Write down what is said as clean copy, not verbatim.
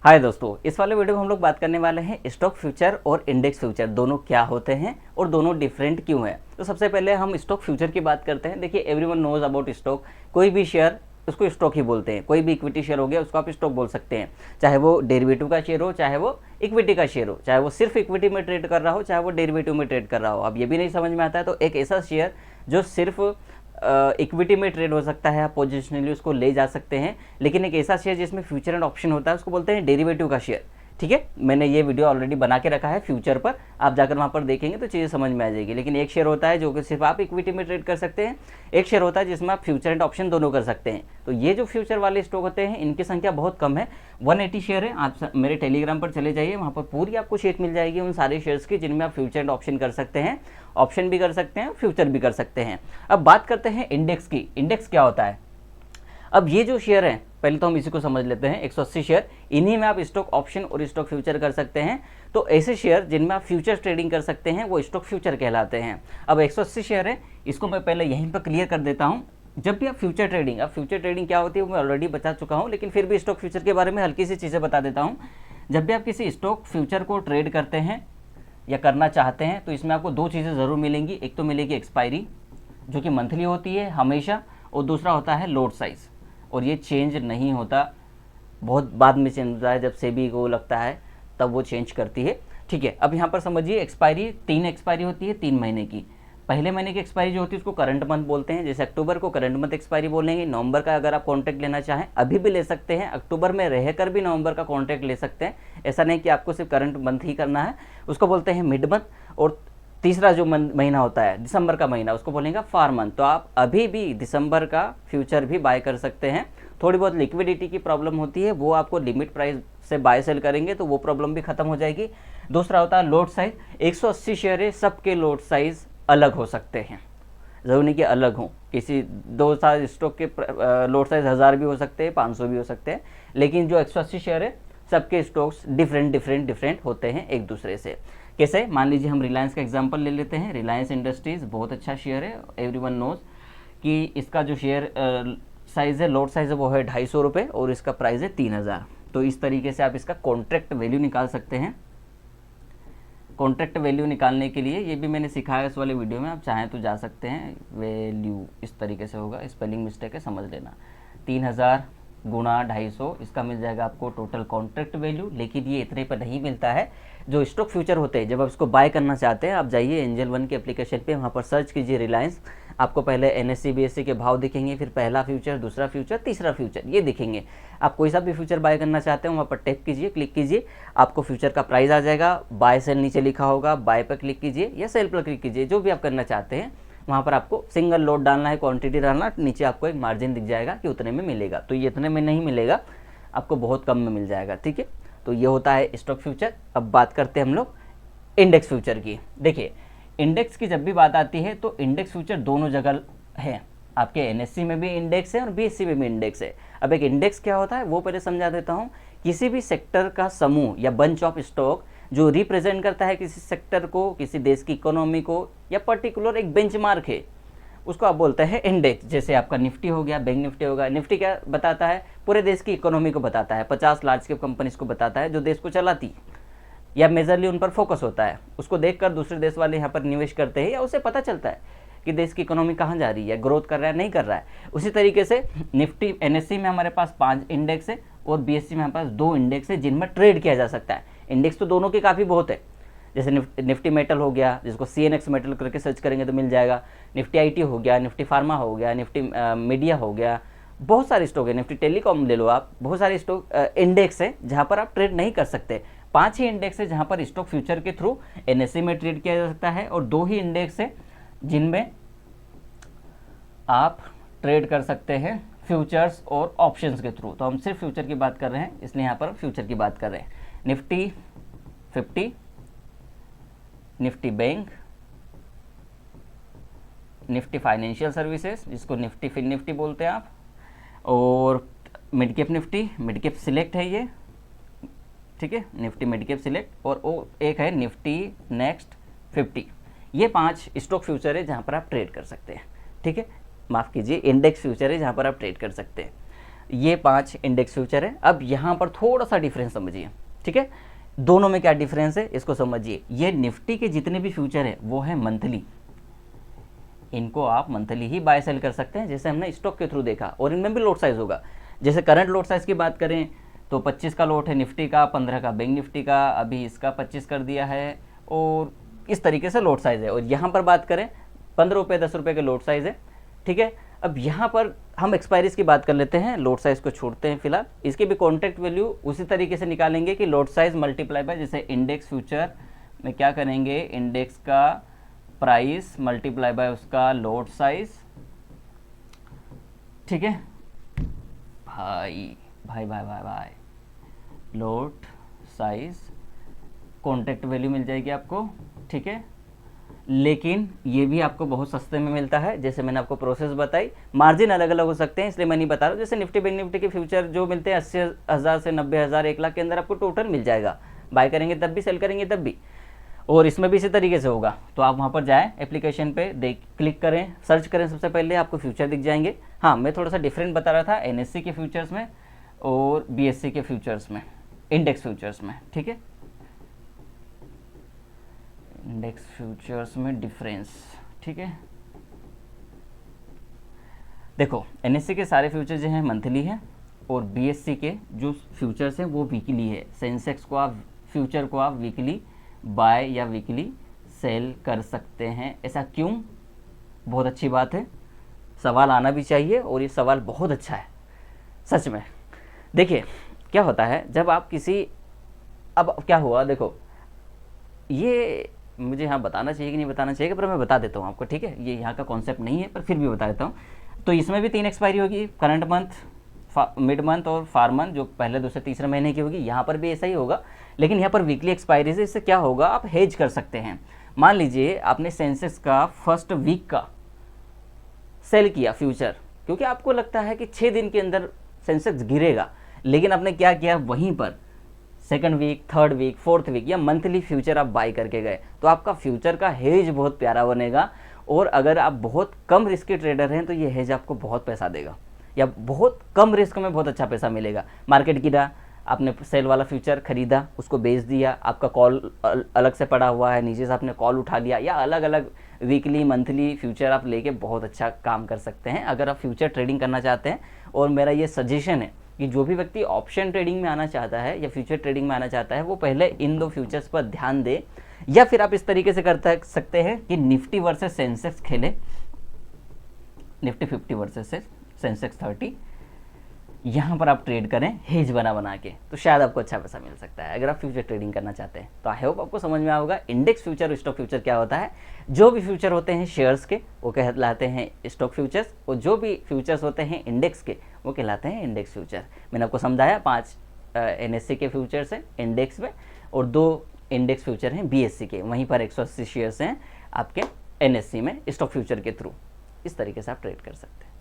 हाय दोस्तों, इस वाले वीडियो में हम लोग बात करने वाले हैं स्टॉक फ्यूचर और इंडेक्स फ्यूचर दोनों क्या होते हैं और दोनों डिफरेंट क्यों हैं। तो सबसे पहले हम स्टॉक फ्यूचर की बात करते हैं। देखिए, एवरीवन नोज अबाउट स्टॉक। कोई भी शेयर उसको स्टॉक ही बोलते हैं। कोई भी इक्विटी शेयर हो गया उसको आप स्टॉक बोल सकते हैं, चाहे वो डेरिवेटिव का शेयर हो, चाहे वो इक्विटी का शेयर हो, चाहे वो सिर्फ इक्विटी में ट्रेड कर रहा हो, चाहे वो डेरिवेटिव में ट्रेड कर रहा हो। अब ये भी नहीं समझ में आता है तो एक ऐसा शेयर जो सिर्फ इक्विटी में ट्रेड हो सकता है, आप पोजिशनली उसको ले जा सकते हैं। लेकिन एक ऐसा शेयर जिसमें फ्यूचर एंड ऑप्शन होता है उसको बोलते हैं डेरिवेटिव का शेयर। ठीक है, मैंने ये वीडियो ऑलरेडी बना के रखा है फ्यूचर पर, आप जाकर वहाँ पर देखेंगे तो चीज़ें समझ में आ जाएगी। लेकिन एक शेयर होता है जो कि सिर्फ आप इक्विटी में ट्रेड कर सकते हैं, एक शेयर होता है जिसमें आप फ्यूचर एंड ऑप्शन दोनों कर सकते हैं। तो ये जो फ्यूचर वाले स्टॉक होते हैं इनकी संख्या बहुत कम है, 180 शेयर है। आप मेरे टेलीग्राम पर चले जाइए, वहाँ पर पूरी आपको शीट मिल जाएगी उन सारे शेयर्स की जिनमें आप फ्यूचर एंड ऑप्शन कर सकते हैं, ऑप्शन भी कर सकते हैं, फ्यूचर भी कर सकते हैं। अब बात करते हैं इंडेक्स की। इंडेक्स क्या होता है? अब ये जो शेयर हैं, पहले तो हम इसी को समझ लेते हैं। 180 शेयर, इन्हीं में आप स्टॉक ऑप्शन और स्टॉक फ्यूचर कर सकते हैं। तो ऐसे शेयर जिनमें आप फ्यूचर ट्रेडिंग कर सकते हैं वो स्टॉक फ्यूचर कहलाते हैं। अब 180 शेयर है, इसको मैं पहले यहीं पर क्लियर कर देता हूँ। जब भी आप फ्यूचर ट्रेडिंग क्या होती है वो मैं ऑलरेडी बता चुका हूँ, लेकिन फिर भी स्टॉक फ्यूचर के बारे में हल्की सी चीज़ें बता देता हूँ। जब भी आप किसी स्टॉक फ्यूचर को ट्रेड करते हैं या करना चाहते हैं तो इसमें आपको दो चीज़ें ज़रूर मिलेंगी। एक तो मिलेगी एक्सपायरी जो कि मंथली होती है हमेशा, और दूसरा होता है लोट साइज़, और ये चेंज नहीं होता, बहुत बाद में चेंज होता है, जब सेबी को लगता है तब वो चेंज करती है। ठीक है, अब यहाँ पर समझिए एक्सपायरी, 3 एक्सपायरी होती है 3 महीने की। पहले महीने की एक्सपायरी जो होती है उसको करंट मंथ बोलते हैं। जैसे अक्टूबर को करंट मंथ एक्सपायरी बोलेंगे। नवंबर का अगर आप कॉन्ट्रैक्ट लेना चाहें अभी भी ले सकते हैं, अक्टूबर में रहकर भी नवंबर का कॉन्ट्रैक्ट ले सकते हैं। ऐसा नहीं कि आपको सिर्फ करंट मंथ ही करना है, उसको बोलते हैं मिड मंथ। और तीसरा जो महीना होता है दिसंबर का महीना, उसको बोलेंगे फार मंथ। तो आप अभी भी दिसंबर का फ्यूचर भी बाय कर सकते हैं। थोड़ी बहुत लिक्विडिटी की प्रॉब्लम होती है, वो आपको लिमिट प्राइस से बाय सेल करेंगे तो वो प्रॉब्लम भी खत्म हो जाएगी। दूसरा होता है लोट साइज। 180 शेयर है, सबके लोट साइज अलग हो सकते हैं, ज़रूरी नहीं कि अलग हों। किसी 2 स्टॉक के लोट साइज 1000 भी हो सकते हैं, 500 भी हो सकते हैं। लेकिन जो 180 शेयर है सबके स्टॉक्स डिफरेंट होते हैं एक दूसरे से। कैसे? मान लीजिए हम रिलायंस का एग्जांपल ले लेते हैं। रिलायंस इंडस्ट्रीज़ बहुत अच्छा शेयर है, एवरीवन नोज कि इसका जो शेयर साइज़ है, लोट साइज़ है, वो है 250 रुपये और इसका प्राइस है 3000। तो इस तरीके से आप इसका कॉन्ट्रैक्ट वैल्यू निकाल सकते हैं। कॉन्ट्रैक्ट वैल्यू निकालने के लिए ये भी मैंने सिखाया इस वाले वीडियो में, आप चाहें तो जा सकते हैं। वैल्यू इस तरीके से होगा, स्पेलिंग मिस्टेक है, समझ लेना। 3000 गुणा 250, इसका मिल जाएगा आपको टोटल कॉन्ट्रैक्ट वैल्यू। लेकिन ये इतने पर नहीं मिलता है। जो स्टॉक फ्यूचर होते हैं, जब आप इसको बाय करना चाहते हैं, आप जाइए एंजल वन के एप्लीकेशन पे, वहाँ पर सर्च कीजिए रिलायंस। आपको पहले NSE BSE के भाव दिखेंगे, फिर पहला फ्यूचर, दूसरा फ्यूचर, तीसरा फ्यूचर, ये दिखेंगे। आप कोई सा भी फ्यूचर बाय करना चाहते हैं वहाँ पर टैप कीजिए, क्लिक कीजिए, आपको फ्यूचर का प्राइस आ जाएगा। बाय सेल नीचे लिखा होगा, बाय पर क्लिक कीजिए या सेल पर क्लिक कीजिए, जो भी आप करना चाहते हैं। वहाँ पर आपको सिंगल लोट डालना है, क्वांटिटी डालना, नीचे आपको एक मार्जिन दिख जाएगा कि उतने में मिलेगा। तो ये इतने में नहीं मिलेगा, आपको बहुत कम में मिल जाएगा। ठीक है, तो ये होता है स्टॉक फ्यूचर। अब बात करते हैं हम लोग इंडेक्स फ्यूचर की। देखिए, इंडेक्स की जब भी बात आती है तो इंडेक्स फ्यूचर दोनों जगह है। आपके NSE में भी इंडेक्स है और BSE में भी इंडेक्स है। अब एक इंडेक्स क्या होता है वो पहले समझा देता हूँ। किसी भी सेक्टर का समूह या बंच ऑफ स्टॉक जो रिप्रेजेंट करता है किसी सेक्टर को, किसी देश की इकोनॉमी को, या पर्टिकुलर एक बेंचमार्क है, उसको आप बोलते हैं इंडेक्स। जैसे आपका निफ्टी हो गया, बैंक निफ्टी होगा। निफ्टी क्या बताता है? पूरे देश की इकोनॉमी को बताता है, 50 लार्ज कैप कंपनीज को बताता है जो देश को चलाती या मेजरली उन पर फोकस होता है। उसको देखकर दूसरे देश वाले यहाँ पर निवेश करते हैं या उसे पता चलता है कि देश की इकोनॉमी कहाँ जा रही है, ग्रोथ कर रहा है, नहीं कर रहा है। उसी तरीके से निफ्टी NSE में हमारे पास 5 इंडेक्स है और BSE में हमारे पास 2 इंडेक्स है जिनमें ट्रेड किया जा सकता है। इंडेक्स तो दोनों के काफ़ी बहुत है। जैसे निफ्टी मेटल हो गया, जिसको CNX मेटल करके सर्च करेंगे तो मिल जाएगा। निफ्टी IT हो गया, निफ्टी फार्मा हो गया, निफ्टी मीडिया हो गया, बहुत सारे स्टॉक है। निफ्टी टेलीकॉम ले लो आप, बहुत सारे स्टॉक इंडेक्स है जहाँ पर आप ट्रेड नहीं कर सकते। 5 ही इंडेक्स है जहाँ पर स्टॉक फ्यूचर के थ्रू NSE में ट्रेड किया जा सकता है, और 2 ही इंडेक्स है जिनमें आप ट्रेड कर सकते हैं फ्यूचर्स और ऑप्शंस के थ्रू। तो हम सिर्फ फ्यूचर की बात कर रहे हैं, इसलिए यहाँ पर फ्यूचर की बात कर रहे हैं। Nifty 50, Nifty bank, Nifty financial services जिसको निफ्टी फिन निफ्टी बोलते हैं आप, और mid cap Nifty, mid cap select है ये। ठीक है, निफ्टी मिड कैप सिलेक्ट, और वो एक है निफ्टी नेक्स्ट 50। ये 5 स्टॉक फ्यूचर है जहाँ पर आप ट्रेड कर सकते हैं। ठीक है, माफ़ कीजिए, इंडेक्स फ्यूचर है जहाँ पर आप ट्रेड कर सकते हैं। ये 5 इंडेक्स फ्यूचर है। अब यहाँ पर थोड़ा सा डिफरेंस समझिए, ठीक है, दोनों में क्या डिफरेंस है इसको समझिए। ये निफ्टी के जितने भी फ्यूचर है वो है मंथली, इनको आप मंथली ही बाय सेल कर सकते हैं, जैसे हमने स्टॉक के थ्रू देखा, और इनमें भी लोट साइज होगा। जैसे करंट लोट साइज की बात करें तो 25 का लोट है निफ्टी का, 15 का बैंक निफ्टी का, अभी इसका 25 कर दिया है, और इस तरीके से लोट साइज है। और यहाँ पर बात करें 15 रुपये 10 रुपये के लोट साइज है, ठीक है। अब यहाँ पर हम एक्सपायरीज की बात कर लेते हैं, लोट साइज को छोड़ते हैं फिलहाल। इसकी भी कॉन्ट्रैक्ट वैल्यू उसी तरीके से निकालेंगे कि लोट साइज मल्टीप्लाई बाय, जैसे इंडेक्स फ्यूचर में क्या करेंगे, इंडेक्स का प्राइस मल्टीप्लाई बाय उसका लोट साइज, ठीक है भाई भाई भाई भाई भाई, लोट साइज कॉन्ट्रैक्ट वैल्यू मिल जाएगी आपको, ठीक है। लेकिन ये भी आपको बहुत सस्ते में मिलता है, जैसे मैंने आपको प्रोसेस बताई। मार्जिन अलग अलग हो सकते हैं, इसलिए मैं नहीं बता रहा हूँ। जैसे निफ्टी बैंक निफ्टी के फ्यूचर जो मिलते हैं 80,000 से 90,000 1 लाख के अंदर आपको टोटल मिल जाएगा, बाय करेंगे तब भी, सेल करेंगे तब भी। और इसमें भी इसी तरीके से होगा। तो आप वहाँ पर जाएँ, एप्लीकेशन पे क्लिक करें, सर्च करें, सबसे पहले आपको फ्यूचर दिख जाएंगे। हाँ, मैं थोड़ा सा डिफरेंट बता रहा था NSE के फ्यूचर्स में और BSE के फ्यूचर्स में, इंडेक्स फ्यूचर्स में, ठीक है, इंडेक्स फ्यूचर्स में डिफरेंस, ठीक है। देखो NSE के सारे फ्यूचर जो हैं मंथली हैं, और BSE के जो फ्यूचर्स हैं वो वीकली है। सेंसेक्स को आप फ्यूचर को आप वीकली बाय या वीकली सेल कर सकते हैं। ऐसा क्यों? बहुत अच्छी बात है, सवाल आना भी चाहिए, और ये सवाल बहुत अच्छा है सच में। देखिए क्या होता है जब आप किसी, अब क्या हुआ, देखो ये मुझे यहाँ बताना चाहिए कि नहीं बताना चाहिए, पर मैं बता देता हूँ आपको, ठीक है। ये यहाँ का कॉन्सेप्ट नहीं है पर फिर भी बता देता हूँ। तो इसमें भी 3 एक्सपायरी होगी, करंट मंथ, मिड मंथ और फार मंथ, जो पहले दूसरे तीसरे महीने की होगी। यहाँ पर भी ऐसा ही होगा, लेकिन यहाँ पर वीकली एक्सपायरी से इससे क्या होगा, आप हेज कर सकते हैं। मान लीजिए आपने सेंसेक्स का फर्स्ट वीक का सेल किया फ्यूचर, क्योंकि आपको लगता है कि 6 दिन के अंदर सेंसेक्स गिरेगा, लेकिन आपने क्या किया, वहीं पर second week, third week, fourth week या मंथली फ्यूचर आप बाई करके गए, तो आपका फ्यूचर का हेज बहुत प्यारा बनेगा। और अगर आप बहुत कम रिस्क के ट्रेडर हैं तो ये हेज आपको बहुत पैसा देगा, या बहुत कम रिस्क में बहुत अच्छा पैसा मिलेगा। मार्केट गिरा, आपने सेल वाला फ्यूचर खरीदा, उसको बेच दिया, आपका कॉल अलग से पड़ा हुआ है, नीचे से आपने कॉल उठा लिया, या अलग अलग वीकली मंथली फ्यूचर आप लेके बहुत अच्छा काम कर सकते हैं अगर आप फ्यूचर ट्रेडिंग करना चाहते हैं। और मेरा ये सजेशन है कि जो भी व्यक्ति ऑप्शन ट्रेडिंग में आना चाहता है या फ्यूचर ट्रेडिंग में आना चाहता है, वो पहले इन 2 फ्यूचर्स पर ध्यान दे। या फिर आप इस तरीके से कर सकते हैं कि निफ्टी वर्सेस सेंसेक्स खेले, निफ्टी 50 वर्सेस सेंसेक्स 30, यहाँ पर आप ट्रेड करें हेज बना के, तो शायद आपको अच्छा पैसा मिल सकता है अगर आप फ्यूचर ट्रेडिंग करना चाहते हैं। तो आई होप आपको समझ में आएगा इंडेक्स फ्यूचर और स्टॉक फ्यूचर क्या होता है। जो भी फ्यूचर होते हैं शेयर्स के वो कहलाते हैं स्टॉक फ्यूचर्स, और जो भी फ्यूचर्स होते हैं इंडेक्स के वो कहलाते हैं इंडेक्स फ्यूचर। मैंने आपको समझाया 5 NSE के फ्यूचर्स हैं इंडेक्स में, और 2 इंडेक्स फ्यूचर हैं BSE के, वहीं पर 180 शेयर्स हैं आपके NSE में स्टॉक फ्यूचर के थ्रू। इस तरीके से आप ट्रेड कर सकते हैं।